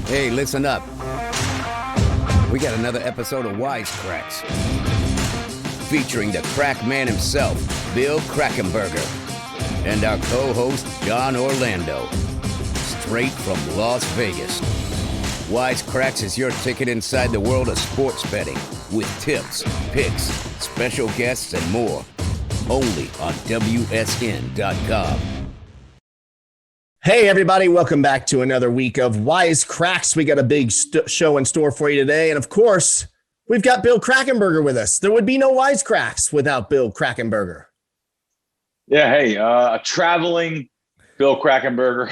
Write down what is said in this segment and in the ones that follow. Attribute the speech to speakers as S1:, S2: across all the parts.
S1: Hey, listen up. We got another episode of Wise Kracks, featuring the crack man himself, Bill Krackomberger, and our co-host, Jon Orlando, straight from Las Vegas. Wise Kracks is your ticket inside the world of sports betting, with tips, picks, special guests, and more. Only on WSN.com.
S2: Hey, everybody. Welcome back to another week of Wise Kracks. We got a big show in store for you today. And of course, we've got Bill Krackomberger with us. There would be no Wise Kracks without Bill Krackomberger.
S3: Yeah, hey, a traveling Bill Krackomberger.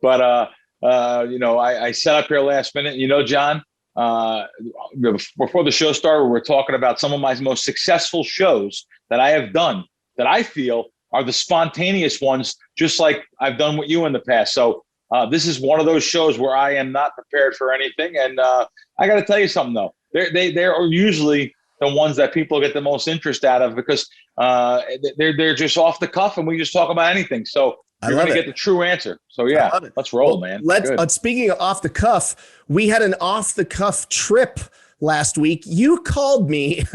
S3: But, I set up here last minute. John, before the show started, we were talking about some of my most successful shows that I have done that I feel are the spontaneous ones, just like I've done with you in the past. So this is one of those shows where I am not prepared for anything. And I got to tell you something, though. They are usually the ones that people get the most interest out of because they're just off the cuff and we just talk about anything. So you're going to get the true answer. So, yeah, let's roll, man.
S2: Speaking of off the cuff, we had an off the cuff trip last week. You called me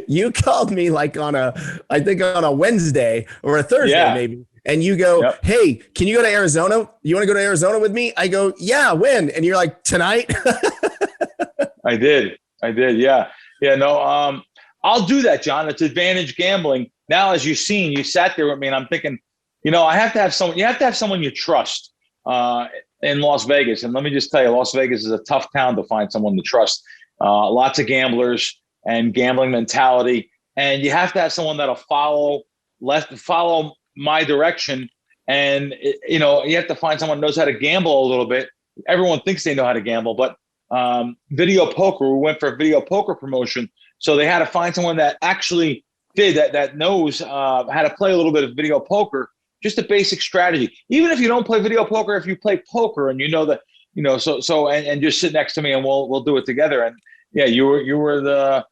S2: like on a Wednesday or a Thursday, maybe. And you go, Hey, can you go to Arizona? You want to go to Arizona with me? I go, yeah, when? And you're like, tonight?
S3: I did. Yeah. Yeah. No, I'll do that, John. It's advantage gambling. Now, as you've seen, you sat there with me and I'm thinking, you have to have someone you trust in Las Vegas. And let me just tell you, Las Vegas is a tough town to find someone to trust. Lots of gamblers and gambling mentality. And you have to have someone that'll follow my direction. And, you have to find someone who knows how to gamble a little bit. Everyone thinks they know how to gamble, but video poker, we went for a video poker promotion. So they had to find someone that actually did that knows how to play a little bit of video poker, just a basic strategy. Even if you don't play video poker, if you play poker and and just sit next to me and we'll do it together. And yeah, you were the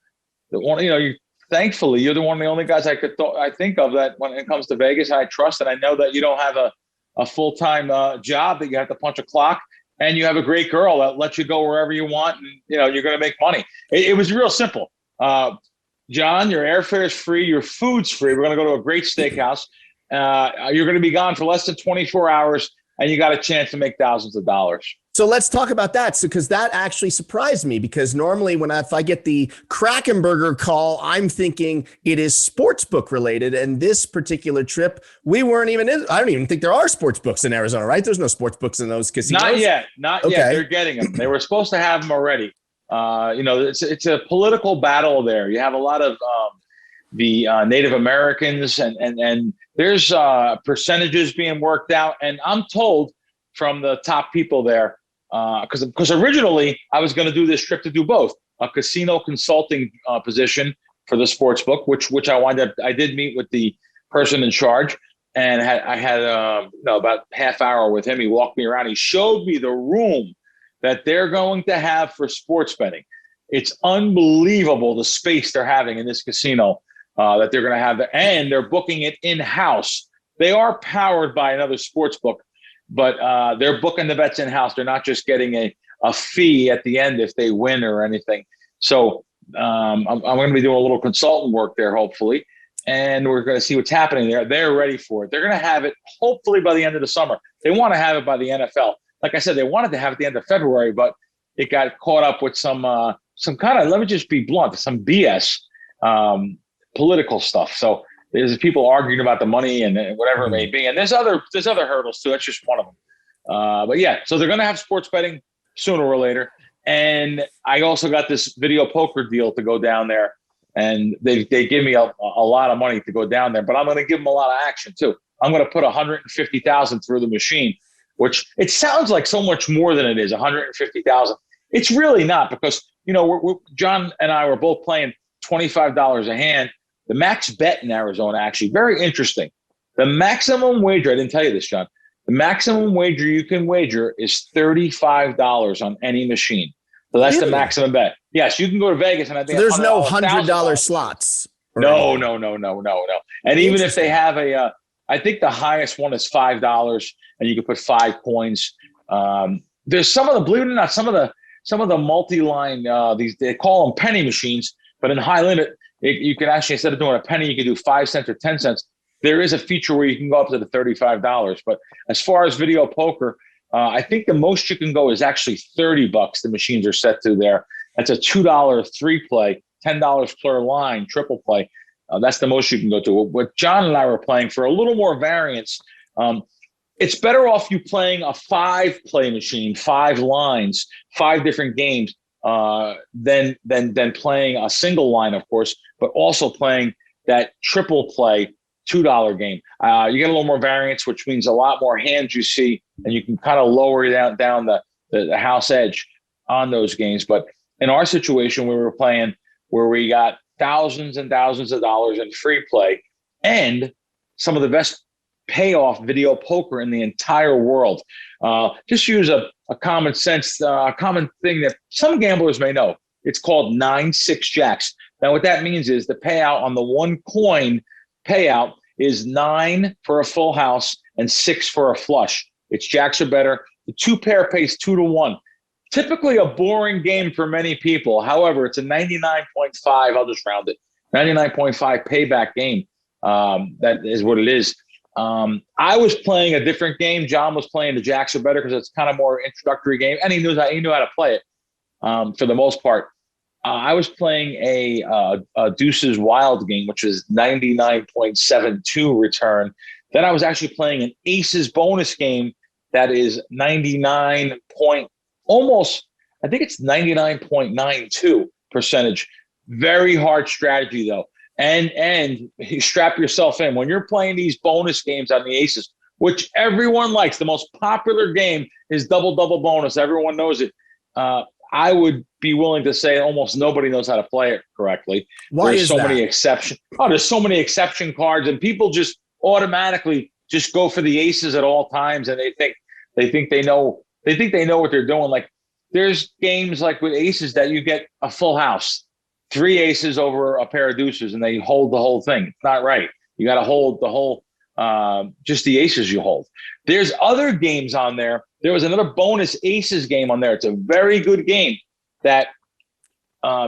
S3: one, thankfully you're one of the only guys I think of that when it comes to Vegas, I trust. And I know that you don't have a full-time job that you have to punch a clock, and you have a great girl that lets you go wherever you want. And, you're going to make money. It was real simple. John, your airfare is free. Your food's free. We're going to go to a great steakhouse. You're going to be gone for less than 24 hours, and you got a chance to make thousands of dollars.
S2: So let's talk about that. So, because that actually surprised me, because normally if I get the Krackomberger call, I'm thinking it is sportsbook related. And this particular trip, we weren't even in. I don't even think there are sports books in Arizona, right? There's no sports books in those casinos.
S3: Not yet. They're getting them. They were supposed to have them already. It's a political battle there. You have a lot of the Native Americans and there's percentages being worked out. And I'm told from the top people there, because originally I was going to do this trip to do both a casino consulting position for the sports book, which I did meet with the person in charge, and I had about half hour with him. He walked me around. He showed me the room that they're going to have for sports betting. It's unbelievable the space they're having in this casino that they're going to have there, and they're booking it in-house. They are powered by another sports book, but they're booking the bets in-house. They're not just getting a fee at the end if they win or anything. So I'm going to be doing a little consultant work there, hopefully, and we're going to see what's happening there. They're ready for it. They're going to have it hopefully by the end of the summer. They want to have it by the NFL. Like I said, they wanted to have it at the end of February, but it got caught up with some kind of, let me just be blunt, some BS political stuff. So there's people arguing about the money and whatever it may be. And there's other hurdles too. That's just one of them. But yeah, so they're going to have sports betting sooner or later. And I also got this video poker deal to go down there. And they give me a lot of money to go down there, but I'm going to give them a lot of action too. I'm going to put 150,000 through the machine, which it sounds like so much more than it is, 150,000. It's really not, because, John and I were both playing $25 a hand. The max bet in Arizona, actually, very interesting. The maximum wager, I didn't tell you this, John, the maximum wager you can wager is $35 on any machine. So that's the maximum bet. Yes, you can go to Vegas and I think
S2: there's no $100 slots.
S3: No. And even if they have I think the highest one is $5 and you can put 5 coins. there's some of the, believe it or not, some of the multi-line, they call them penny machines, but in high limit, you can actually, instead of doing a penny, you can do 5 cents or 10 cents. There is a feature where you can go up to the $35. But as far as video poker, I think the most you can go is actually $30. The machines are set to there. That's a $2 3 play, $10 per line, triple play. That's the most you can go to. What John and I were playing for a little more variance, it's better off you playing a 5-play machine, 5 lines, 5 different games, than playing a single line, of course, but also playing that triple play $2 game. You get a little more variance, which means a lot more hands you see, and you can kind of lower down the house edge on those games. But in our situation, we were playing where we got thousands and thousands of dollars in free play and some of the best payoff video poker in the entire world. Just use a common sense, common thing that some gamblers may know. It's called 9-6 jacks. Now, what that means is the payout on the one coin payout is 9 for a full house and 6 for a flush. It's jacks or better. The 2 pair pays 2 to 1. Typically a boring game for many people. However, it's a 99.5, I'll just round it, 99.5 payback game. That is what it is. I was playing a different game. John was playing the jacks or better because it's kind of more introductory game, and he knew how to play it for the most part. I was playing a Deuces Wild game, which is 99.72 return. Then I was actually playing an Aces bonus game that is 99.92 percentage. Very hard strategy though. And you strap yourself in when you're playing these bonus games on the Aces, which everyone likes. The most popular game is double bonus. Everyone knows it. I would be willing to say almost nobody knows how to play it correctly. There's so many exceptions. There's so many exception cards, and people just automatically just go for the Aces at all times, and they think they know what they're doing. Like there's games like with Aces that you get a full house, 3 aces over a pair of deuces, and they hold the whole thing. It's not right. You got to hold the whole, just the aces you hold. There's other games on there. There was another bonus Aces game on there. It's a very good game that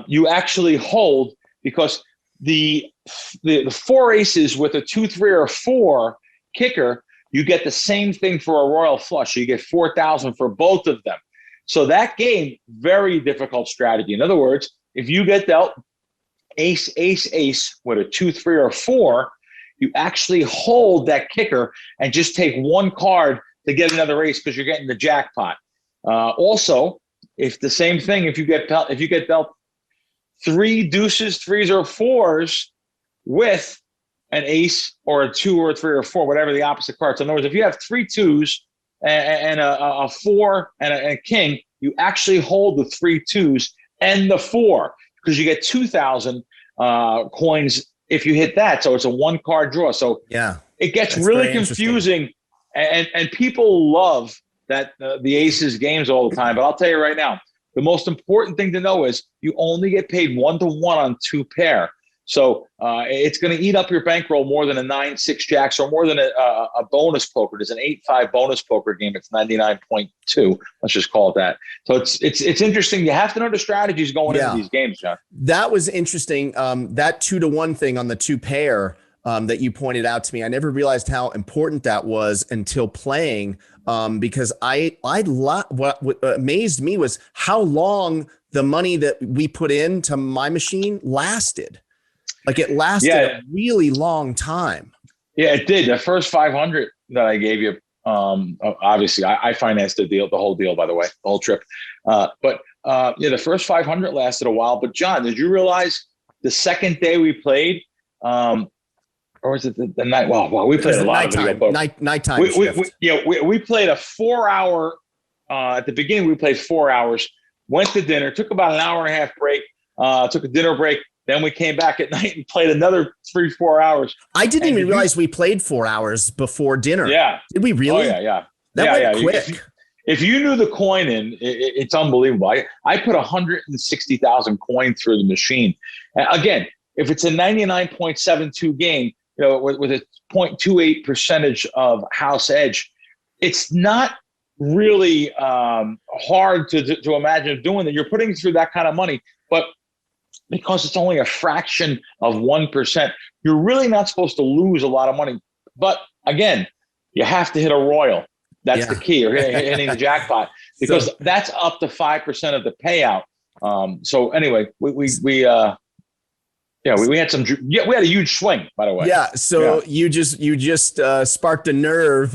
S3: you actually hold because the 4 aces with a 2, 3, or 4 kicker, you get the same thing for a royal flush. You get 4,000 for both of them. So that game, very difficult strategy. In other words, if you get dealt ace, ace, ace with a 2, 3, or 4, you actually hold that kicker and just take 1 card to get another ace because you're getting the jackpot. Also, if the same thing, if you get dealt 3 deuces, 3s, or 4s with an ace or a 2 or a 3 or 4, whatever the opposite cards. In other words, if you have 3 2s and a 4 and a king, you actually hold the 3 2s and the 4 because you get 2,000 coins if you hit that. So it's a 1-card draw. So yeah, it gets really confusing, and people love that the Aces games all the time. But I'll tell you right now, the most important thing to know is you only get paid 1-to-1 on 2 pair. So it's going to eat up your bankroll more than a 9-6 jacks or more than a bonus poker. There's an 8-5 bonus poker game. It's 99.2. Let's just call it that. So it's interesting. You have to know the strategies going into these games, John.
S2: That was interesting. That 2-to-1 thing on the 2 pair that you pointed out to me. I never realized how important that was until playing. Because what amazed me was how long the money that we put into my machine lasted. Like it lasted a really long time.
S3: Yeah, it did. The first 500 that I gave you, obviously I financed the whole deal, by the way, the whole trip. But the first 500 lasted a while. But John, did you realize the second day we played, or was it the night? Well, we played a lot of video poker.
S2: Nighttime.
S3: We played a 4-hour. At the beginning, we played 4 hours. Went to dinner. Took about an hour and a half break. Took a dinner break. Then we came back at night and played another 3-4 hours.
S2: I didn't even realize we played 4 hours before dinner.
S3: Yeah.
S2: Did we really?
S3: Oh, yeah.
S2: That went quick.
S3: If you knew the coin in, it's unbelievable. I put 160,000 coin through the machine. And again, if it's a 99.72 game, with a 0.28 percentage of house edge, it's not really hard to imagine doing that. You're putting through that kind of money, but because it's only a fraction of 1%, you're really not supposed to lose a lot of money. But again, you have to hit a royal. That's the key, or hitting the jackpot, because that's up to 5% of the payout. So anyway, we had we had a huge swing, by the way.
S2: Yeah. So you just sparked a nerve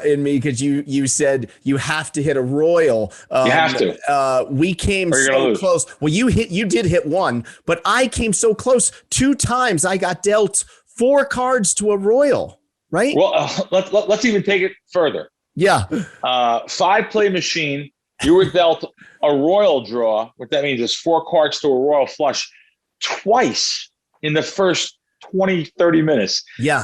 S2: in me, because you said you have to hit a royal.
S3: You have to.
S2: We came so close. Well, you did hit one, but I came so close 2 times. I got dealt 4 cards to a royal. Right.
S3: Well, let's even take it further.
S2: Yeah.
S3: 5-play machine. You were dealt a royal draw. What that means is 4 cards to a royal flush twice in the first 20, 30 minutes.
S2: Yeah.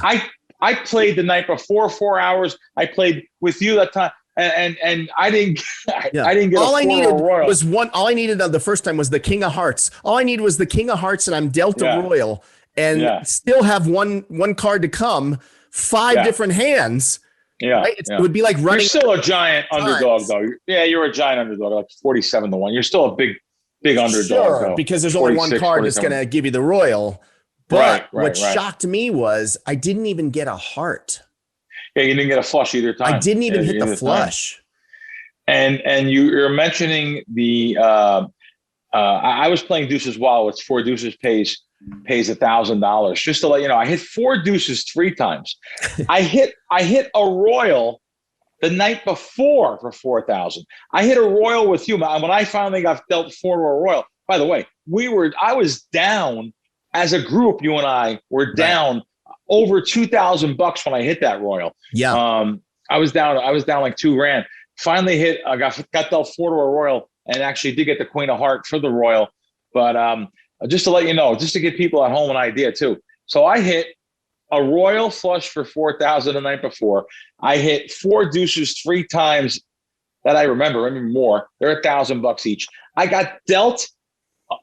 S3: I played the night before 4 hours. I played with you that time. And I didn't I didn't get
S2: all I needed
S3: royal.
S2: Was one. All I needed the first time was the King of Hearts. All I needed was the King of Hearts, and I'm dealt a royal, and still have one card to come. 5 different hands. Yeah, right? It would be like running.
S3: You're still a giant underdog, though. Yeah, you're a giant underdog, like 47-1. You're still a big underdog.
S2: Sure,
S3: though.
S2: Because there's only 1 card that's going to give you the royal. But what shocked me was I didn't even get a heart.
S3: Yeah, you didn't get a flush either time.
S2: I didn't even hit the flush.
S3: And you're mentioning the. I was playing deuces wild. It's 4 deuces pays $1,000. Just to let you know, I hit 4 deuces 3 times. I hit a royal the night before for 4,000. I hit a royal with you. When I finally got dealt 4 to a royal, by the way, I was down as a group. You and I were down over $2,000 when I hit that royal.
S2: Yeah.
S3: I was down like $2,000. Finally I got dealt 4 to a royal, and actually did get the Queen of Heart for the royal. But just to let you know, just to give people at home an idea too. So I hit a royal flush for 4,000 the night before. I hit 4 deuces 3 times that I remember, maybe more. They're $1,000 each. I got dealt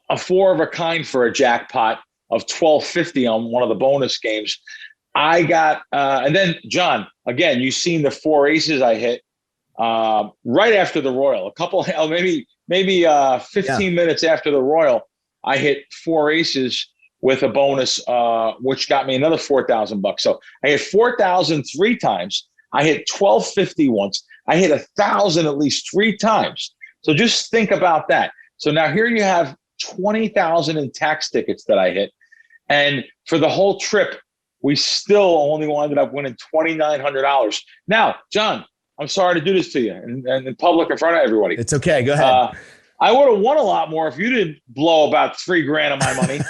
S3: a 4 of a kind for a jackpot of $1,250 on one of the bonus games. I got, and then John, again, you've seen the 4 aces I hit right after the royal. A couple, maybe 15 minutes after the royal, I hit 4 aces with a bonus, which got me another $4,000. So I hit 4,000 3 times. I hit $1,250 once. I hit 1,000 at least 3 times. So just think about that. So now here you have 20,000 in tax tickets that I hit, and for the whole trip, we still only ended up winning $2,900. Now, John, I'm sorry to do this to you and in public in front of everybody.
S2: It's okay. Go ahead.
S3: I would have won a lot more if you didn't blow about $3,000 of my money.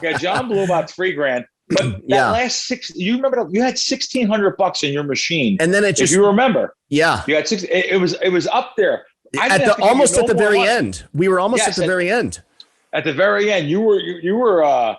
S3: but John blew about $3,000. But that last 6, you remember you had $1,600 in your machine,
S2: and then it just,
S3: if you remember,
S2: you
S3: had 6. It was up there.
S2: Almost at the very end. We were almost at the very end.
S3: At the very end, you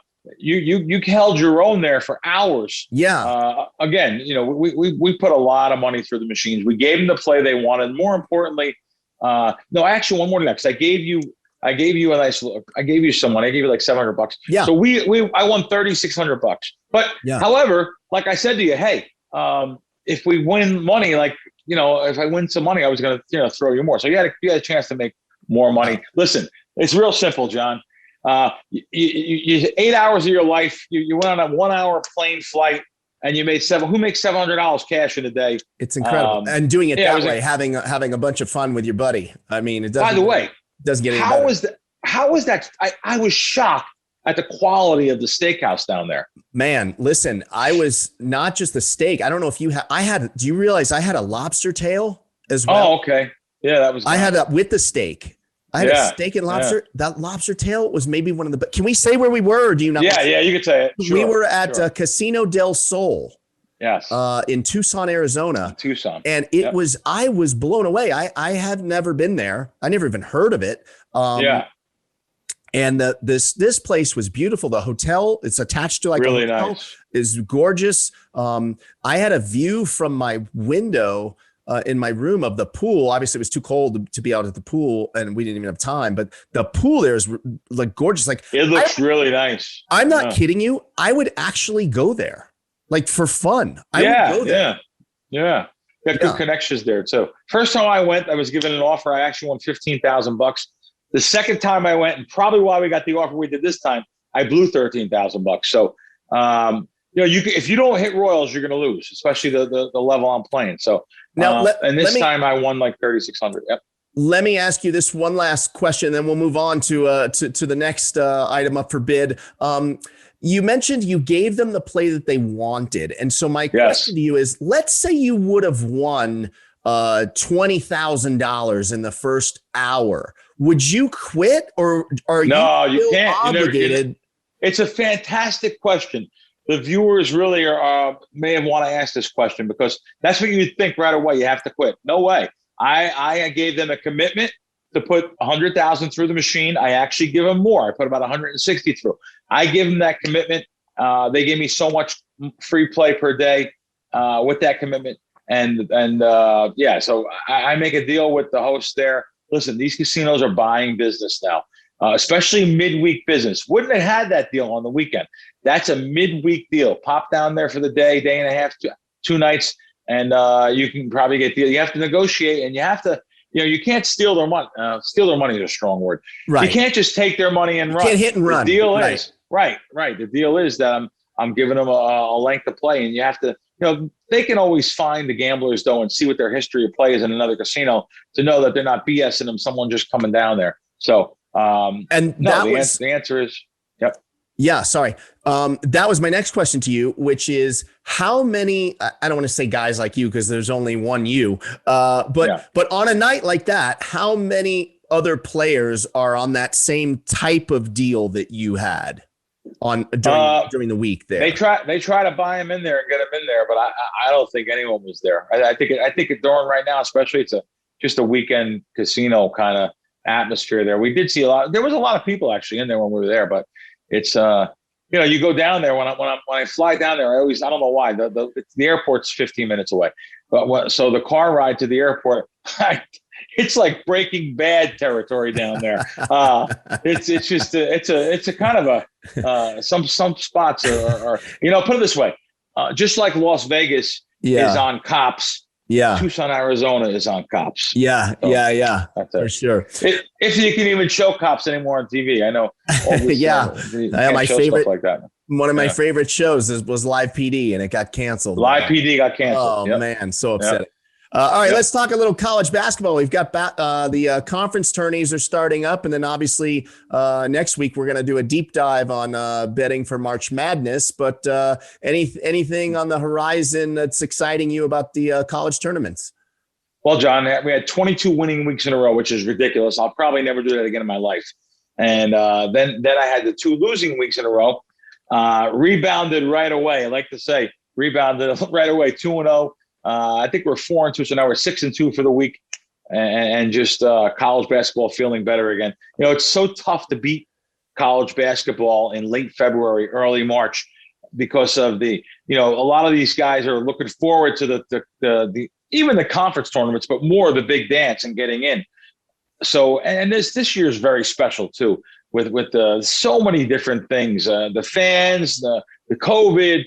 S3: held your own there for hours.
S2: Yeah.
S3: Again, we put a lot of money through the machines. We gave them the play they wanted. More importantly, no, actually, one more thing, because I gave you a nice look. I gave you some money. I gave you like $700.
S2: Yeah.
S3: So I won $3,600. But however, like I said to you, hey, if we win money, like, if I win some money, I was going to, throw you more. So you had a chance to make more money. Listen, it's real simple, John. You 8 hours of your life, you went on a 1-hour plane flight, and you made who makes $700 cash in a day?
S2: It's incredible. And doing it that way, having a bunch of fun with your buddy. I mean, it doesn't.
S3: By the way,
S2: doesn't get any better.
S3: How was that? I was shocked at the quality of the steakhouse down there.
S2: Man, listen, I was not just the steak. I don't know if you had, do you realize I had a lobster tail as well?
S3: Oh, okay. Yeah, that was
S2: I had that with the steak. I had a steak and lobster. Yeah. That lobster tail was maybe one of the. Can we say where we were? Or do you not?
S3: Yeah, you could say it. Sure,
S2: we were at Casino del Sol.
S3: Yes.
S2: In Tucson, Arizona. And it was. I was blown away. I had never been there. I never even heard of it. And this place was beautiful. The hotel, it's attached to like
S3: really
S2: a hotel,
S3: nice.
S2: Is gorgeous. I had a view from my window. In my room of the pool. Obviously it was too cold to be out at the pool, and we didn't even have time, but the pool there is like gorgeous. Like
S3: it looks really nice.
S2: I'm not kidding you. I would actually go there like for fun. I would go there.
S3: Yeah. Got good connections there too. First time I went, I was given an offer. I actually won $15,000. The second time I went, and probably why we got the offer we did this time, I blew $13,000. So, if you don't hit Royals, you're going to lose, especially the level I'm playing. So now, this time I won like 3,600. Yep.
S2: Let me ask you this one last question, then we'll move on to the next item up for bid. You mentioned you gave them the play that they wanted. And so my question to you is, let's say you would have won $20,000 in the first hour. Would you quit, or are you can't. Obligated?
S3: It's a fantastic question. The viewers really may have want to ask this question, because that's what you think right away. You have to quit. No way. I gave them a commitment to put 100,000 through the machine. I actually give them more. I put about 160 through. I give them that commitment. They gave me so much free play per day with that commitment. So I make a deal with the host there. Listen, these casinos are buying business now, especially midweek business. Wouldn't have had that deal on the weekend. That's a midweek deal. Pop down there for the day and a half, two nights, and you can probably get deal. You have to negotiate, and you have to. You can't steal their money. Steal their money is a strong word. Right. You can't just take their money and run.
S2: You can't hit and run.
S3: The deal is right. The deal is that I'm giving them a length of play, and you have to. They can always find the gamblers though and see what their history of play is in another casino to know that they're not BSing them. Someone just coming down there. So the answer is yep.
S2: Yeah, sorry. That was my next question to you, which is how many, I don't want to say guys like you because there's only one you, but on a night like that, how many other players are on that same type of deal that you had during the week there?
S3: They try to buy him in there and get him in there, but I don't think anyone was there. I think it's during right now, especially it's just a weekend casino kind of atmosphere there. We did see there was a lot of people actually in there when we were there, but it's you go down there when I fly down there, I don't know why the airport's 15 minutes away, but so the car ride to the airport, it's like Breaking Bad territory down there. It's a kind of a some spots are put it this way, just like Las Vegas is on cops. Yeah, Tucson, Arizona is on cops.
S2: Yeah, so for sure.
S3: If you can even show cops anymore on TV, I know.
S2: My favorite like that. One of my favorite shows was Live PD, and it got canceled.
S3: Live PD got canceled.
S2: Oh man, so upsetting. Yep. All right, let's talk a little college basketball. We've got the conference tourneys are starting up, and then obviously next week we're going to do a deep dive on betting for March Madness. But anything on the horizon that's exciting you about the college tournaments?
S3: Well, John, we had 22 winning weeks in a row, which is ridiculous. I'll probably never do that again in my life. And then I had the 2 losing weeks in a row. Rebounded right away. I like to say rebounded right away, 2-0. I think we're 4-2, so now we're 6-2 for the week, and just college basketball feeling better again. It's so tough to beat college basketball in late February, early March, because of a lot of these guys are looking forward to the even the conference tournaments, but more the big dance and getting in. So, and this year is very special too, with so many different things, the fans, the COVID,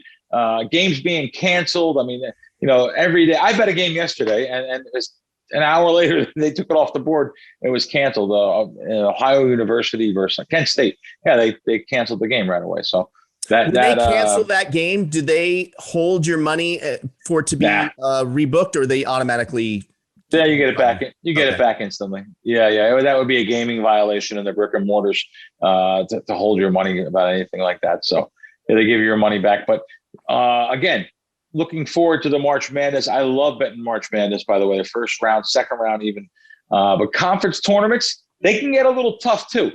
S3: games being canceled. I mean. Every day. I bet a game yesterday, and it was an hour later they took it off the board. It was canceled. Ohio University versus Kent State. Yeah, they canceled the game right away. So
S2: they canceled that game. Do they hold your money for it to be rebooked, or they automatically?
S3: Yeah, you get it back. You get it back instantly. Yeah. That would be a gaming violation in the brick and mortars to hold your money about anything like that. So they give you your money back. But again. Looking forward to the March Madness. I love betting March Madness, by the way, the first round, second round even. But conference tournaments, they can get a little tough too.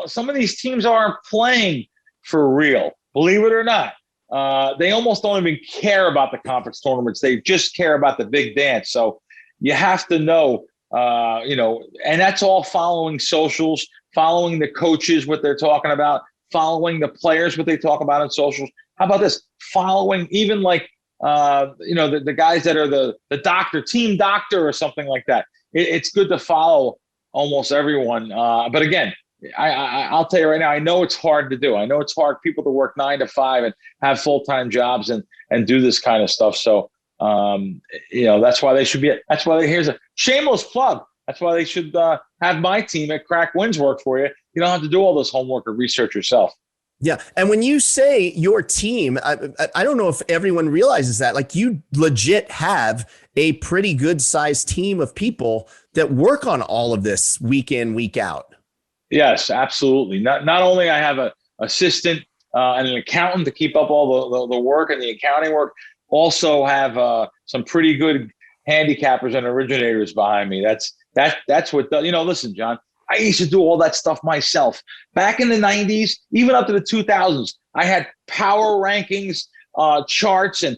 S3: Some of these teams aren't playing for real, believe it or not. They almost don't even care about the conference tournaments. They just care about the big dance. So you have to know, and that's all following socials, following the coaches, what they're talking about, following the players, what they talk about on socials. How about this? Following even like, the guys that are the team doctor or something like that. It's good to follow almost everyone. But again, I'll tell you right now, I know it's hard to do. I know it's hard people to work 9 to 5 and have full-time jobs and do this kind of stuff. So That's why they should be. That's why here's a shameless plug. That's why they should have my team at Crack Wins work for you. You don't have to do all this homework or research yourself.
S2: Yeah. And when you say your team, I don't know if everyone realizes that, like, you legit have a pretty good sized team of people that work on all of this week in, week out.
S3: Yes, absolutely. Not only I have an assistant and an accountant to keep up all the work and the accounting work, also have some pretty good handicappers and originators behind me. That's what, listen, John, I used to do all that stuff myself. Back in the 90s, even up to the 2000s, I had power rankings, charts, and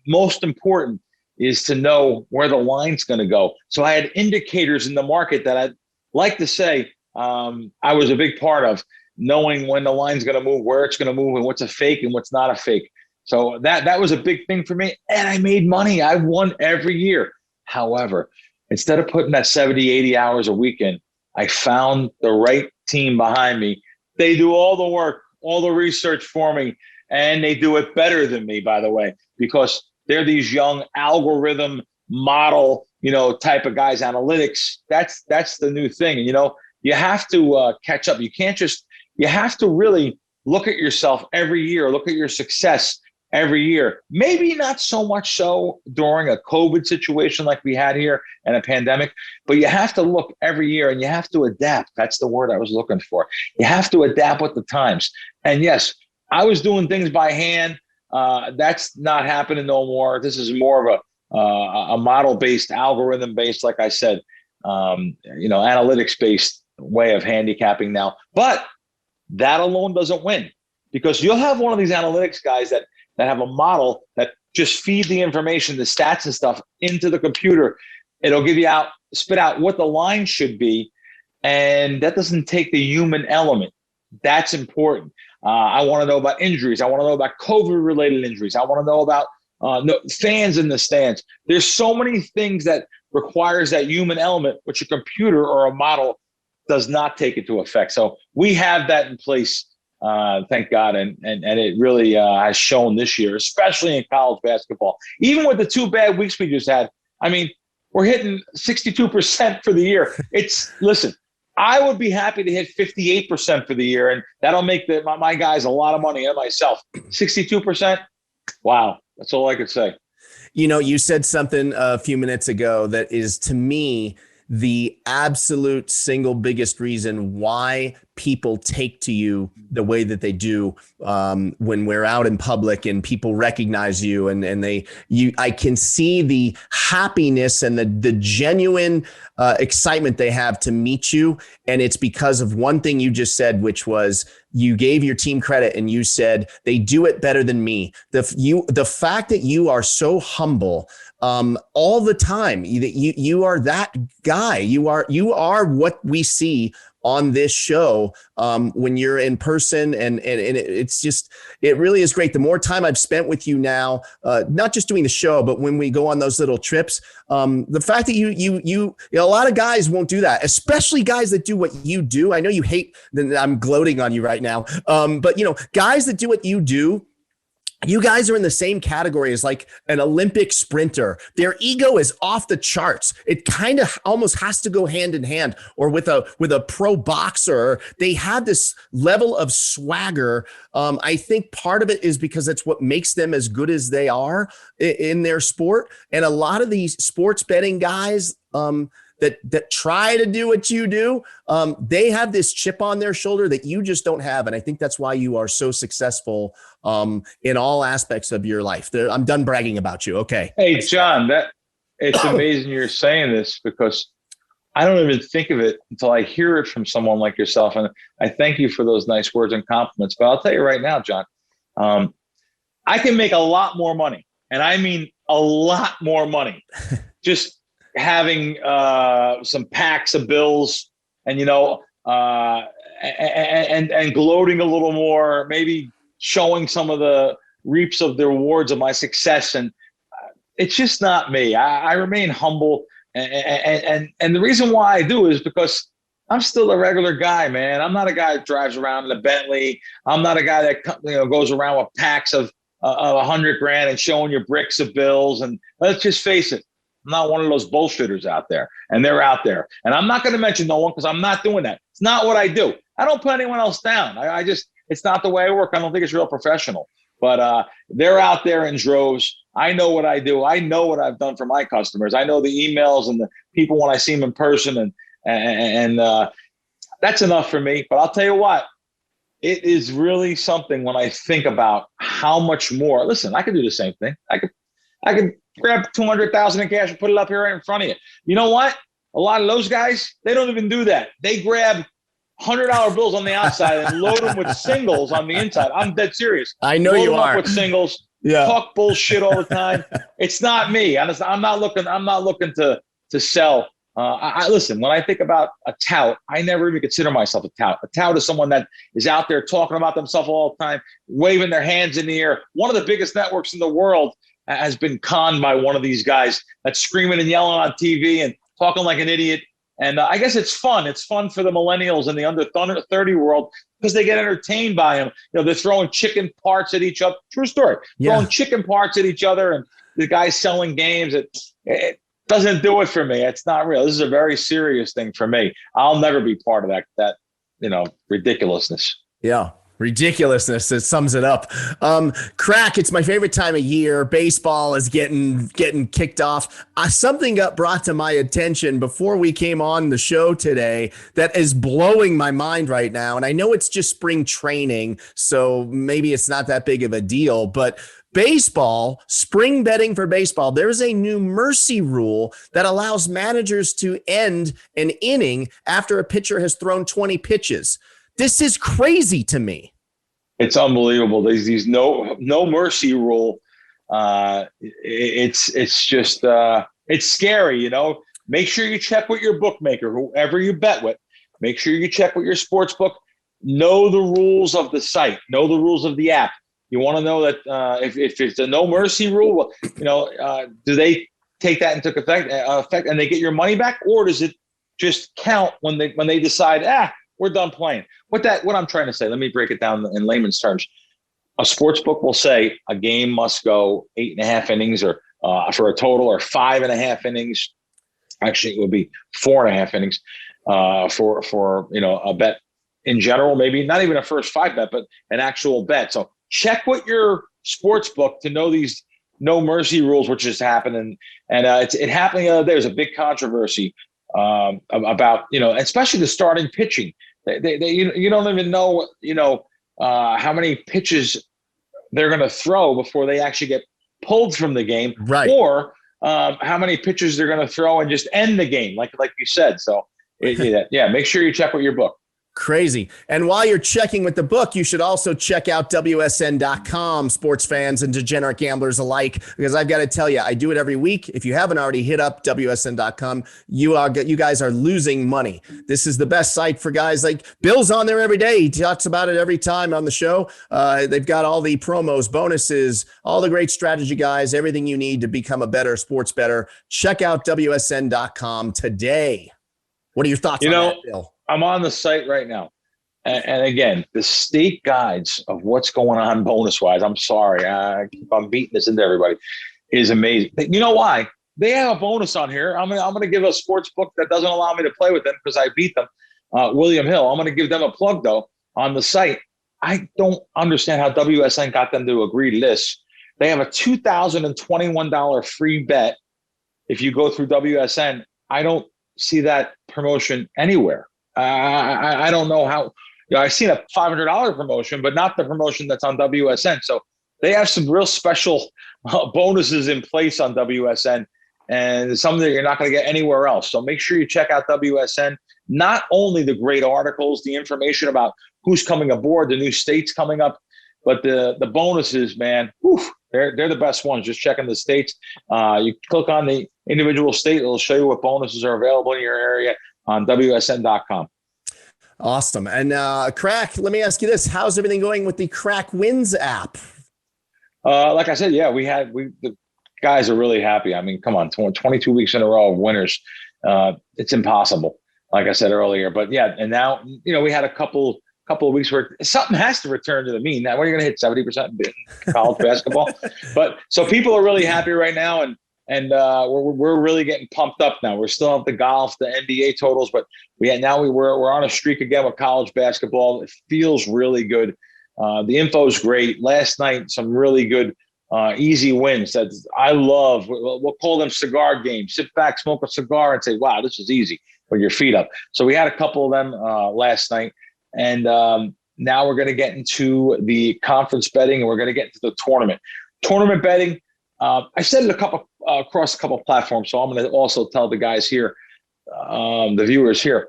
S3: most important is to know where the line's going to go. So I had indicators in the market that I'd like to say I was a big part of, knowing when the line's going to move, where it's going to move, and what's a fake and what's not a fake. So that was a big thing for me, and I made money. I won every year. However, instead of putting that 70, 80 hours a week in, I found the right team behind me. They do all the work, all the research for me, and they do it better than me, by the way, because they're these young algorithm model, type of guys, analytics. That's the new thing. And, you have to catch up. You have to really look at yourself every year, look at your success every year. Maybe not so much so during a COVID situation like we had here and a pandemic, but you have to look every year and you have to adapt. That's the word I was looking for. You have to adapt with the times. And yes, I was doing things by hand. That's not happening no more. This is more of a model-based, algorithm-based, like I said, analytics-based way of handicapping now. But that alone doesn't win, because you'll have one of these analytics guys that have a model that just feed the information, the stats and stuff into the computer. It'll spit out what the line should be. And that doesn't take the human element. That's important. I want to know about injuries. I want to know about COVID-related injuries. I want to know about fans in the stands. There's so many things that requires that human element, which a computer or a model does not take into effect. So we have that in place, thank God, and it really has shown this year, especially in college basketball. Even with the 2 bad weeks we just had, I mean, we're hitting 62% for the year. Listen, I would be happy to hit 58% for the year, and that'll make my guys a lot of money, and myself. 62%, wow, that's all I could say.
S2: You said something a few minutes ago that is, to me, the absolute single biggest reason why people take to you the way that they do when we're out in public and people recognize you and I can see the happiness and the genuine excitement they have to meet you. And it's because of one thing you just said, which was you gave your team credit and you said they do it better than me. The fact that you are so humble all the time, you are that guy. You are what we see on this show when you're in person, and it really is great. The more time I've spent with you now, not just doing the show, but when we go on those little trips, the fact that you a lot of guys won't do that, especially guys that do what you do. I know you hate that I'm gloating on you right now, but guys that do what you do. You guys are in the same category as like an Olympic sprinter. Their ego is off the charts. It kind of almost has to go hand in hand, or with a pro boxer. They have this level of swagger. I think part of it is because it's what makes them as good as they are in their sport. And a lot of these sports betting guys, that try to do what you do, they have this chip on their shoulder that you just don't have. And I think that's why you are so successful in all aspects of your life. I'm done bragging about you. Okay.
S3: Hey, John, it's amazing you're saying this, because I don't even think of it until I hear it from someone like yourself. And I thank you for those nice words and compliments. But I'll tell you right now, John, I can make a lot more money. And I mean a lot more money. Just having some packs of bills and and gloating a little more, maybe showing some of the reaps of the rewards of my success. And it's just not me. I remain humble, and the reason why I do is because I'm still a regular guy, man. I'm not a guy that drives around in a Bentley. I'm not a guy that goes around with packs of $100,000 and showing you bricks of bills. And let's just face it, I'm not one of those bullshitters out there, and they're out there. And I'm not going to mention no one because I'm not doing that. It's not what I do. I don't put anyone else down. I just, it's not the way I work. I don't think it's real professional. But they're out there in droves. I know what I do. I know what I've done for my customers. I know the emails and the people when I see them in person, and that's enough for me. But I'll tell you what, it is really something when I think about how much more. Listen, I could do the same thing. I could grab $200,000 in cash and put it up here right in front of you. You know what? A lot of those guys, they don't even do that. They grab $100 bills on the outside and load them with singles on the inside. I'm dead serious.
S2: I know
S3: load
S2: you
S3: them
S2: are.
S3: Up with singles.
S2: Yeah.
S3: Talk bullshit all the time. It's not me. I'm not looking to sell. I listen, when I think about a tout, I never even consider myself a tout. A tout is someone that is out there talking about themselves all the time, waving their hands in the air. One of the biggest networks in the world has been conned by one of these guys that's screaming and yelling on TV and talking like an idiot. And I guess it's fun. It's fun for the millennials in the under 30 world because they get entertained by them. You know, they're throwing chicken parts at each other. True story.
S2: Yeah.
S3: Throwing chicken parts at each other, and the guys selling games. It doesn't do it for me. It's not real. This is a very serious thing for me. I'll never be part of that ridiculousness.
S2: Yeah. Ridiculousness. It sums it up. Crack, it's my favorite time of year. Baseball is getting kicked off. Something got brought to my attention before we came on the show today that is blowing my mind right now. And I know it's just spring training, so maybe it's not that big of a deal, but baseball, spring betting for baseball, there's a new mercy rule that allows managers to end an inning after a pitcher has thrown 20 pitches. This is crazy to me.
S3: It's unbelievable. These no mercy rule. It's just it's scary. You know, make sure you check with your bookmaker, whoever you bet with. Make sure you check with your sports book. Know the rules of the site. Know the rules of the app. You want to know that if it's a no mercy rule, do they take that into effect and they get your money back, or does it just count when they decide we're done playing? What I'm trying to say, let me break it down in layman's terms. A sports book will say a game must go 8.5 innings or for a total, or 5.5 innings. Actually, it would be 4.5 innings for a bet in general, maybe not even a first 5 bet, but an actual bet. So check with your sports book to know these no mercy rules, which just happened. And it happened the other day. There's a big controversy about, especially the starting pitching. You don't even know, how many pitches they're going to throw before they actually get pulled from the game,
S2: right?
S3: Or how many pitches they're going to throw and just end the game, like you said. So, make sure you check with your book.
S2: Crazy. And while you're checking with the book, you should also check out WSN.com, sports fans and degenerate gamblers alike, because I've got to tell you, I do it every week. If you haven't already hit up WSN.com, you guys are losing money. This is the best site for guys like Bill's on there every day. He talks about it every time on the show. They've got all the promos, bonuses, all the great strategy guys, everything you need to become a better sports bettor. Check out WSN.com today. What are your thoughts on that, Bill?
S3: I'm on the site right now. And again, the state guides of what's going on bonus-wise, I'm sorry, I keep on beating this into everybody, is amazing. You know why? They have a bonus on here. I'm gonna give a sports book that doesn't allow me to play with them because I beat them, William Hill. I'm going to give them a plug, though, on the site. I don't understand how WSN got them to agree to this. They have a $2,021 free bet if you go through WSN. I don't see that promotion anywhere. I don't know how. I've seen a $500 promotion, but not the promotion that's on WSN. So they have some real special bonuses in place on WSN, and something that you're not going to get anywhere else. So make sure you check out WSN. Not only the great articles, the information about who's coming aboard, the new states coming up, but the bonuses, man, they're the best ones. Just checking the states. You click on the individual state, it'll show you what bonuses are available in your area on WSN.com.
S2: Awesome. And Crack, let me ask you this. How's everything going with the Crack Wins app?
S3: Like I said, the guys are really happy. I mean, come on, 22 weeks in a row of winners. It's impossible, like I said earlier. But yeah, and now, we had a couple couple of weeks where something has to return to the mean. Now, when are you going to hit 70% in college basketball? But so people are really happy right now, and we're really getting pumped up now. We're still at the golf, the NBA totals, but we're on a streak again with college basketball. It feels really good. The info's great. Last night, some really good easy wins that I love. We'll call them cigar games. Sit back, smoke a cigar, and say, "Wow, this is easy." With your feet up. So we had a couple of them last night, and now we're going to get into the conference betting, and we're going to get into the tournament betting. I said it across a couple of platforms, so I'm going to also tell the guys here, the viewers here,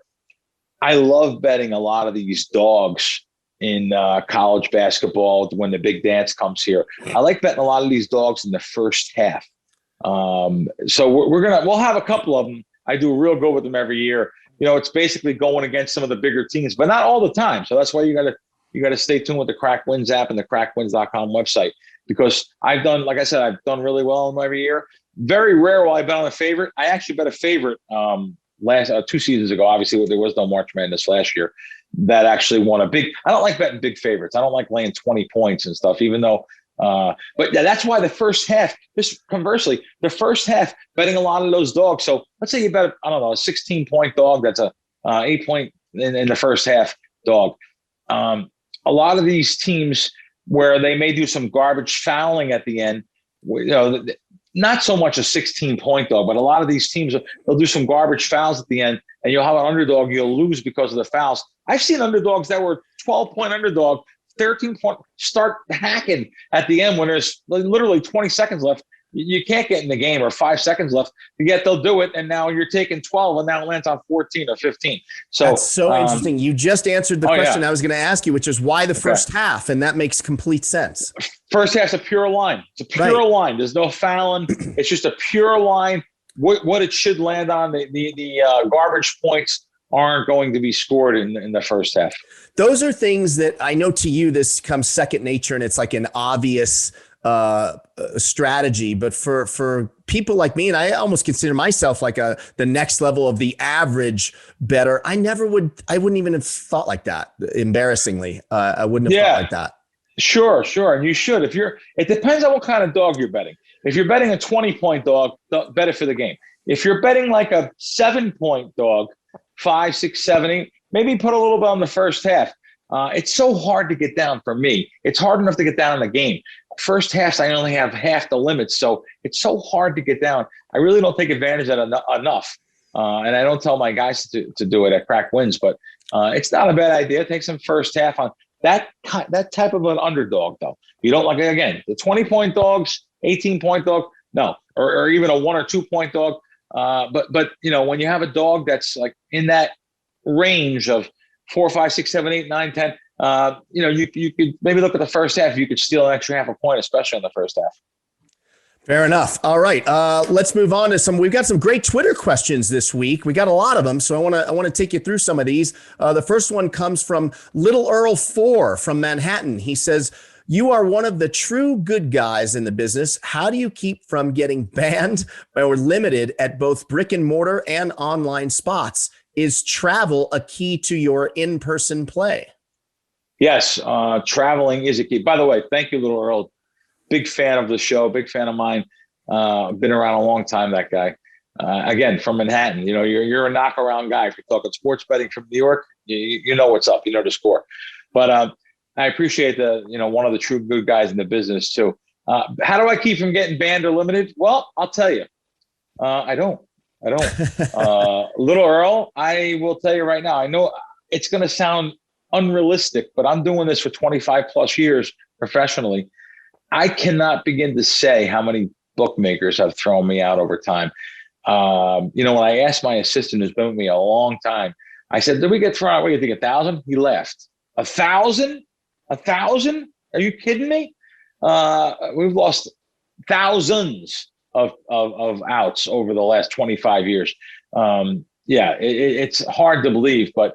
S3: I love betting a lot of these dogs in college basketball when the big dance comes here. I like betting a lot of these dogs in the first half. So we'll have a couple of them. I do real good with them every year. It's basically going against some of the bigger teams, but not all the time. So that's why you got to stay tuned with the Crack Wins app and the crackwins.com website, because I've done really well in them every year. Very rare will I bet on a favorite. I actually bet a favorite last 2 seasons ago. Obviously, there was no March Madness last year. That actually won a big. I don't like betting big favorites. I don't like laying 20 points and stuff, even though. But yeah, that's why the first half. Conversely, the first half betting a lot of those dogs. So let's say you bet, a 16-point dog. That's a 8-point in the first half dog. A lot of these teams where they may do some garbage fouling at the end. Not so much a 16-point dog, but a lot of these teams they'll do some garbage fouls at the end, and you'll have an underdog. You'll lose because of the fouls. I've seen underdogs that were 12-point underdog. 13-point start hacking at the end when there's literally 20 seconds left. You can't get in the game, or 5 seconds left. Yet they'll do it, and now you're taking 12, and now it lands on 14 or 15. So
S2: that's so interesting. You just answered the question I was going to ask you, which is why the first half, and that makes complete sense.
S3: First half's a pure line. It's a pure line. There's no fouling. It's just a pure line. What it should land on, the garbage points aren't going to be scored in the first half.
S2: Those are things that I know to you, this comes second nature, and it's like an obvious strategy. But for people like me, and I almost consider myself like the next level of the average bettor, I wouldn't even have thought like that. Embarrassingly, I wouldn't have thought like that. Sure.
S3: And you should. It depends on what kind of dog you're betting. If you're betting a 20-point dog, bet it for the game. If you're betting like a 7-point dog, 5, 6, 7, 8, maybe put a little bit on the first half. It's so hard to get down for me. It's hard enough to get down in the game. First halves, I only have half the limits, so it's so hard to get down. I really don't take advantage of that enough, and I don't tell my guys to do it at Crack Wins, but it's not a bad idea. Take some first half on that type of an underdog, though. You don't like, again, the 20-point dogs, 18-point dog, no, or even a 1 or 2-point dog. But when you have a dog that's like in that range of 4, 5, 6, 7, 8, 9, 10, you could maybe look at the first half. You could steal an extra half a point, especially in the first half.
S2: Fair enough. All right. Let's move on to we've got some great Twitter questions this week. We got a lot of them, so I want to take you through some of these. The first one comes from Little Earl 4 from Manhattan. He says, "You are one of the true good guys in the business. How do you keep from getting banned or limited at both brick and mortar and online spots? Is travel a key to your in-person play?"
S3: Yes, traveling is a key. By the way, thank you, Little Earl. Big fan of the show, big fan of mine. Been around a long time, that guy. Again, from Manhattan. You're a knockaround guy. If you're talking sports betting from New York, you know what's up. You know the score. But I appreciate one of the true good guys in the business too. How do I keep from getting banned or limited? Well, I'll tell you. I don't. Little Earl, I will tell you right now, I know it's going to sound unrealistic, but I'm doing this for 25 plus years professionally. I cannot begin to say how many bookmakers have thrown me out over time. When I asked my assistant, who's been with me a long time, I said, "Did we get thrown out? What do you think, 1,000?" He laughed. 1,000? 1,000? Are you kidding me? We've lost thousands of outs over the last 25 years. It's hard to believe, but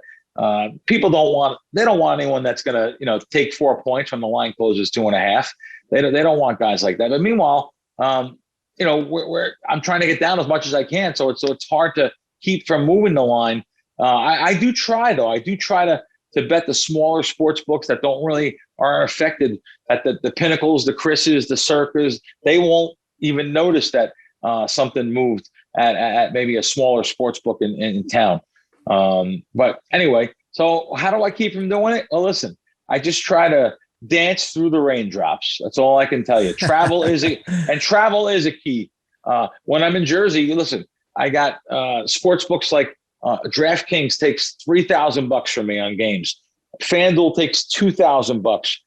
S3: people don't want anyone that's going to take 4 points when the line closes 2.5. They don't want guys like that. But meanwhile, I'm trying to get down as much as I can. So it's hard to keep from moving the line. I do try though. I do try to to bet the smaller sports books that aren't affected at the Pinnacles, the Chris's, the Circas. They won't even notice that something moved at maybe a smaller sports book in town. But anyway, so how do I keep from doing it? Well, listen, I just try to dance through the raindrops. That's all I can tell you. Travel is a key. When I'm in Jersey, listen, I got sports books like DraftKings takes $3,000 from me on games. FanDuel takes $2,000.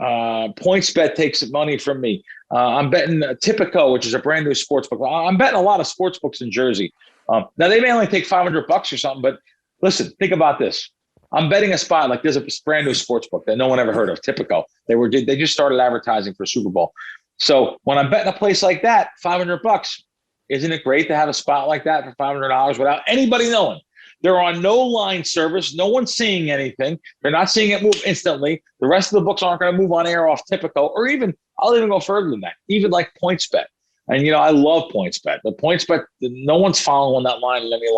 S3: PointsBet takes money from me. I'm betting Tipico, which is a brand new sports book. I'm betting a lot of sports books in Jersey. Now they may only take $500 or something, but listen, think about this. I'm betting a spot like there's a brand new sports book that no one ever heard of, Tipico. They just started advertising for Super Bowl. So when I'm betting a place like that, $500, isn't it great to have a spot like that for $500 without anybody knowing? They're on no line service. No one's seeing anything. They're not seeing it move instantly. The rest of the books aren't going to move on air off Tipico, or I'll even go further than that, even like PointsBet. And, I love PointsBet. The PointsBet, no one's following that line in any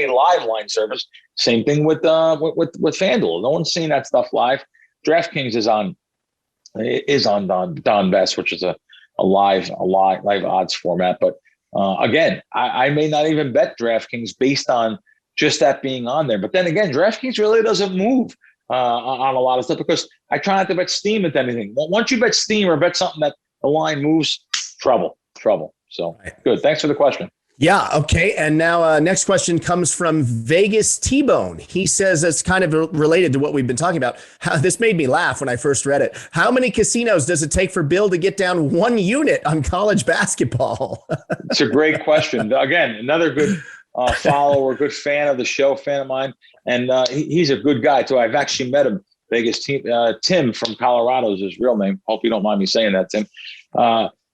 S3: live line service. Same thing with FanDuel. No one's seeing that stuff live. DraftKings is on Don Best, which is a live odds format. But again, I may not even bet DraftKings based on just that being on there. But then again, DraftKings really doesn't move on a lot of stuff because I try not to bet steam with anything. Once you bet steam or bet something that the line moves, trouble. So good. Thanks for the question.
S2: Yeah. Okay. And now next question comes from Vegas T-Bone. He says it's kind of related to what we've been talking about. This made me laugh when I first read it. How many casinos does it take for Bill to get down one unit on college basketball?
S3: It's a great question. Again, another good follower, good fan of the show, fan of mine. And he's a good guy too. I've actually met him. Vegas Tim from Colorado is his real name. Hope you don't mind me saying that, Tim.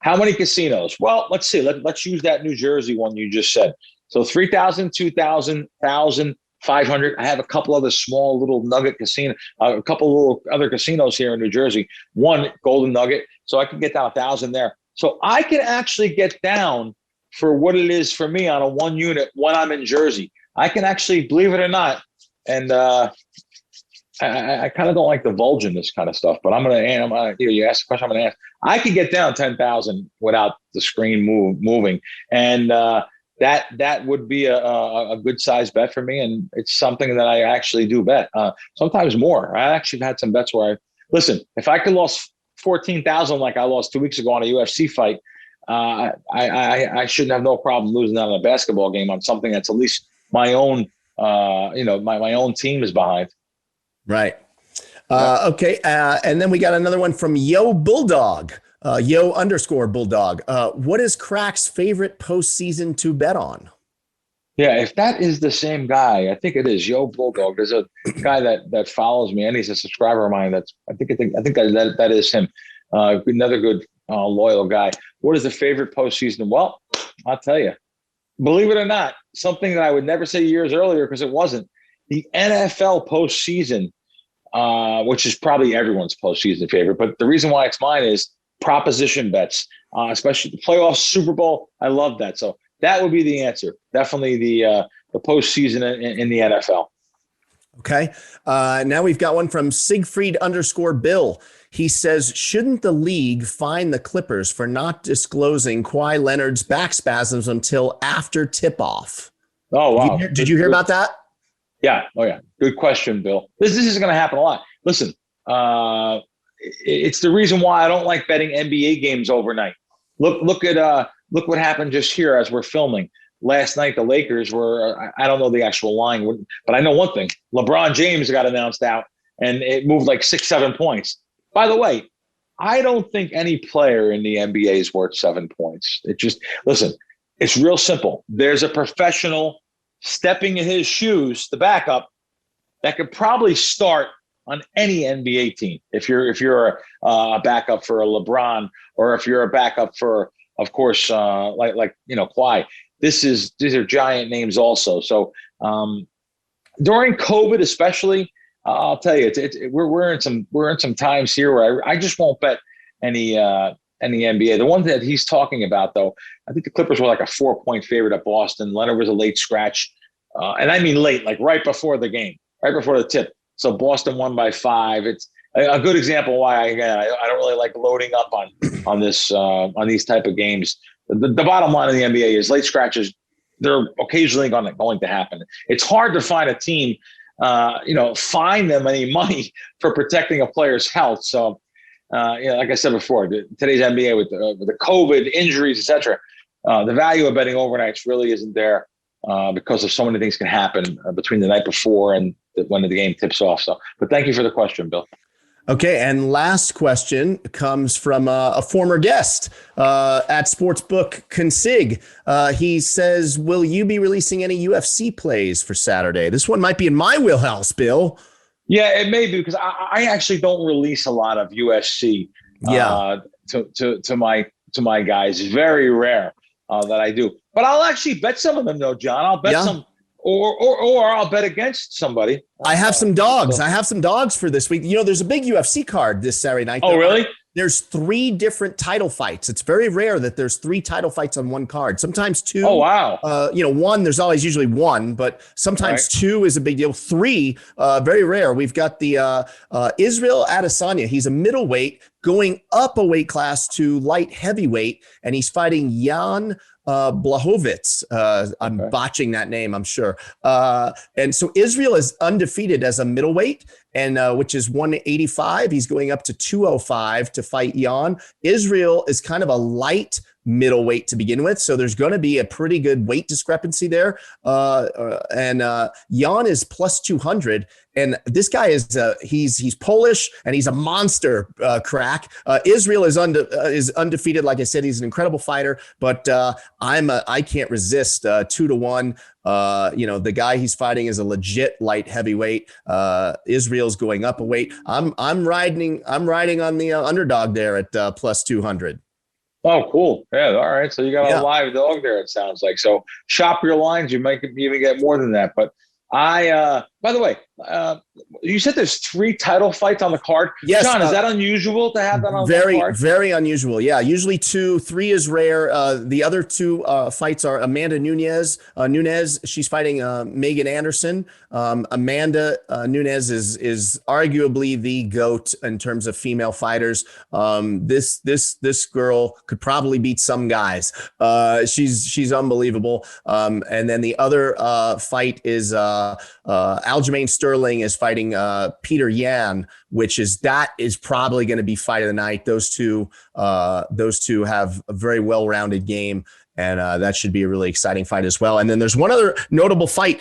S3: How many casinos? Well, let's see. Let's use that New Jersey one you just said. So 3,000, 2,000, 1,000, 500. I have a couple other small little nugget casino, a couple little other casinos here in New Jersey. One Golden Nugget, so I can get down 1,000 there. So I can actually get down for what it is for me on a one unit when I'm in Jersey. I can actually, believe it or not, and I kind of don't like divulging this kind of stuff, but you asked the question, I'm going to ask. I could get down 10,000 without the screen moving, and that would be a good size bet for me, and it's something that I actually do bet. Sometimes more. I actually had some bets where listen, if I could lose 14,000 like I lost 2 weeks ago on a UFC fight, I shouldn't have no problem losing out on a basketball game on something that's at least my own. My own team is behind.
S2: Right. Okay. And then we got another one from Yo Bulldog, Yo_Bulldog. What is Crack's favorite postseason to bet on?
S3: Yeah, if that is the same guy, I think it is Yo Bulldog. There's a guy that follows me, and he's a subscriber of mine. I think that is him. Another good loyal guy. What is the favorite postseason? Well, I'll tell you. Believe it or not, something that I would never say years earlier because it wasn't. The NFL postseason, which is probably everyone's postseason favorite, but the reason why it's mine is proposition bets, especially the playoffs, Super Bowl. I love that. So that would be the answer. Definitely the postseason in the NFL.
S2: Okay. Now we've got one from Siegfried_Bill. He says, shouldn't the league fine the Clippers for not disclosing Kawhi Leonard's back spasms until after tip-off?
S3: Oh, wow.
S2: Did you hear about that?
S3: Yeah. Oh, yeah. Good question, Bill. This is going to happen a lot. Listen, it's the reason why I don't like betting NBA games overnight. Look what happened just here as we're filming. Last night, the Lakers were, I don't know the actual line, but I know one thing. LeBron James got announced out, and it moved like 6-7 points. By the way, I don't think any player in the NBA is worth 7 points. Listen, it's real simple. There's a professional stepping in his shoes, the backup, that could probably start on any NBA team. If you're a backup for a LeBron, or if you're a backup for, of course, Kawhi. These are giant names also. So during COVID, especially, I'll tell you, we're in some times here where I just won't bet any NBA. The one that he's talking about, though, I think the Clippers were like a 4-point favorite at Boston. Leonard was a late scratch, and I mean late, like right before the game, right before the tip. So Boston won by 5. It's a good example why I don't really like loading up on these type of games. The bottom line of the NBA is late scratches. They're occasionally going to happen. It's hard to find a team, find them any money for protecting a player's health. So, like I said before, today's NBA with the COVID injuries, etc., the value of betting overnights really isn't there because of so many things can happen between the night before and when the game tips off. So, but thank you for the question, Bill.
S2: Okay, and last question comes from a former guest at Sportsbook Consig. He says, will you be releasing any UFC plays for Saturday? This one might be in my wheelhouse, Bill.
S3: Yeah, it may be because I actually don't release a lot of UFC to my guys. Very rare that I do. But I'll actually bet some of them, though, John. I'll bet some. Or I'll bet against somebody.
S2: I have some dogs. I have some dogs for this week. There's a big UFC card this Saturday night.
S3: Oh, really?
S2: There's 3 different title fights. It's very rare that there's 3 title fights on one card. Sometimes 2.
S3: Oh, wow.
S2: One, there's always usually 1, but sometimes 2 is a big deal. 3, very rare. We've got the Israel Adesanya. He's a middleweight going up a weight class to light heavyweight, and he's fighting Jan Blachowicz. I'm botching that name, I'm sure. And so Israel is undefeated as a middleweight, and which is 185. He's going up to 205 to fight Jan. Israel is kind of a light middleweight to begin with, so there's going to be a pretty good weight discrepancy there. And Jan is plus 200, and this guy is he's Polish and he's a monster. Crack. Israel is undefeated. Like I said, he's an incredible fighter, but I can't resist 2-1. The guy he's fighting is a legit light heavyweight. Israel's going up a weight. I'm riding on the underdog there at plus 200.
S3: Oh, cool. Yeah. All right. So you got a live dog there, it sounds like. So shop your lines. You might even get more than that. But by the way, you said there's 3 title fights on the card.
S2: Yes,
S3: John, is that unusual to have that on the card?
S2: Very unusual. Yeah, usually 2, 3 is rare. The other 2 fights are Amanda Nunes. She's fighting Megan Anderson. Amanda Nunes is arguably the GOAT in terms of female fighters. This girl could probably beat some guys. She's unbelievable. And then the other fight is Aljamain Sterling is fighting Peter Yan, which is probably going to be fight of the night. Those two have a very well-rounded game, and that should be a really exciting fight as well. And then there's one other notable fight.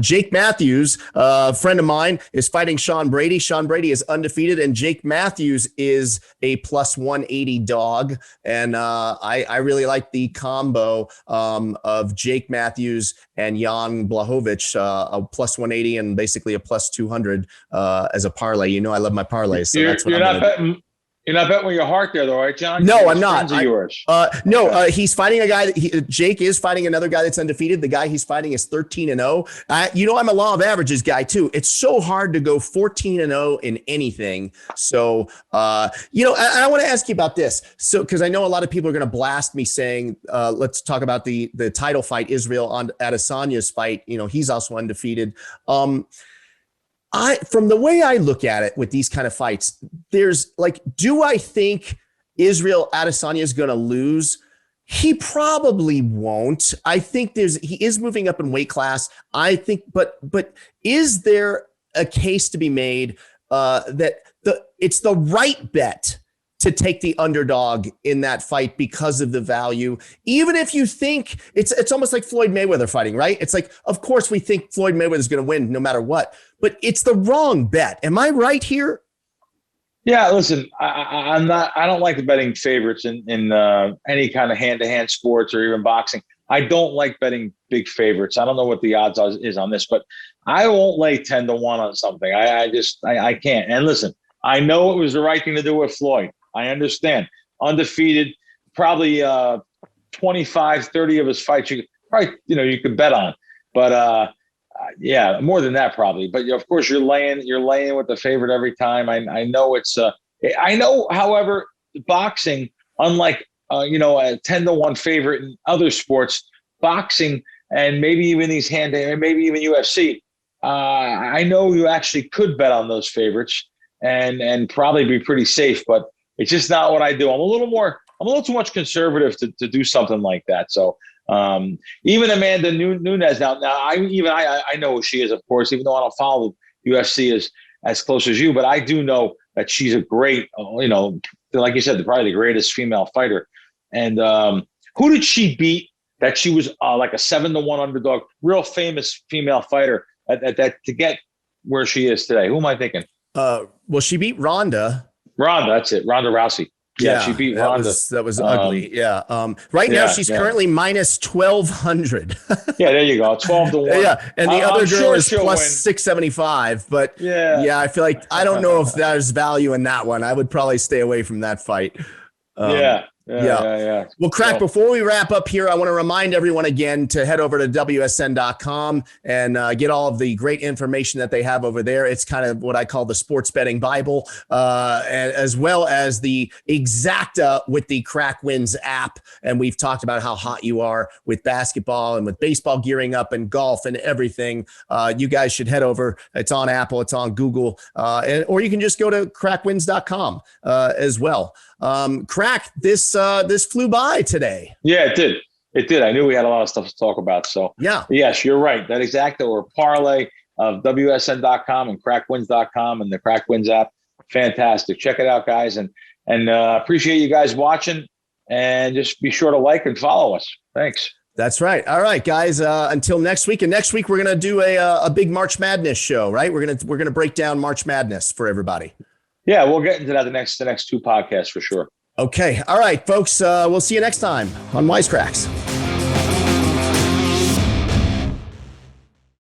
S2: Jake Matthews, a friend of mine, is fighting Sean Brady. Sean Brady is undefeated, and Jake Matthews is a plus 180 dog. And I really like the combo of Jake Matthews and Jan Blachowicz, a plus 180 and basically a plus 200 as a parlay. I love my parlays, so that's what I'm going to do.
S3: You're not betting with your heart there, though, right, John?
S2: No, I'm not.
S3: Yours.
S2: He's fighting a guy. Jake is fighting another guy that's undefeated. The guy he's fighting is 13-0. I'm a law of averages guy too. It's so hard to go 14-0 in anything. So, I want to ask you about this. So, because I know a lot of people are going to blast me saying, let's talk about the title fight, Israel on Adesanya's fight. He's also undefeated. From the way I look at it with these kind of fights, do I think Israel Adesanya is going to lose? He probably won't. I think he is moving up in weight class. I think, but is there a case to be made that it's the right bet to take the underdog in that fight because of the value, even if you think it's almost like Floyd Mayweather fighting, right? It's like, of course we think Floyd Mayweather is going to win no matter what, but it's the wrong bet. Am I right here?
S3: Yeah, listen, I don't like betting favorites in any kind of hand-to-hand sports or even boxing. I don't like betting big favorites. I don't know what the odds is on this, but I won't lay 10-1 on something. I can't. And listen, I know it was the right thing to do with Floyd. I understand. Undefeated, probably 25, 30 of his fights you could bet on. But more than that probably. But of course you're laying with the favorite every time. I know it's I know, however, boxing, unlike a 10-1 favorite in other sports, boxing and maybe even these maybe even UFC, I know you actually could bet on those favorites and probably be pretty safe, but it's just not what I do. I'm a little too much conservative to do something like that. So even Amanda Nunes now I know who she is, of course, even though I don't follow UFC as close as you, but I do know that she's a great, like you said, probably the greatest female fighter. And who did she beat that she was like a 7-1 underdog, real famous female fighter at that to get where she is today? Who am I thinking?
S2: Well, she beat Ronda.
S3: That's it. Ronda Rousey. Yeah, she beat Ronda.
S2: That was ugly. Yeah. Right now she's currently minus 1,200.
S3: Yeah, there you go. 12-1.
S2: Yeah. And the other girl is plus 675. But yeah, I feel like I don't know if there's value in that one. I would probably stay away from that fight.
S3: Yeah.
S2: Well, Crack, before we wrap up here, I want to remind everyone again to head over to WSN.com and get all of the great information that they have over there. It's kind of what I call the sports betting Bible, and as well as the Exacta with the Crack Wins app. And we've talked about how hot you are with basketball and with baseball gearing up and golf and everything. You guys should head over. It's on Apple, it's on Google, or you can just go to crackwins.com as well. Crack, this flew by today.
S3: Yeah, it did. I knew we had a lot of stuff to talk about. So yes, you're right. That Exacta or parlay of WSN.com and crackwins.com and the Crack Wins app. Fantastic. Check it out, guys. And appreciate you guys watching, and just be sure to like and follow us. Thanks.
S2: That's right. All right, guys. Until next week. And next week we're gonna do a big March Madness show, right? We're gonna break down March Madness for everybody.
S3: Yeah, we'll get into that the next two podcasts for sure.
S2: Okay. All right, folks. We'll see you next time on Wise Kracks.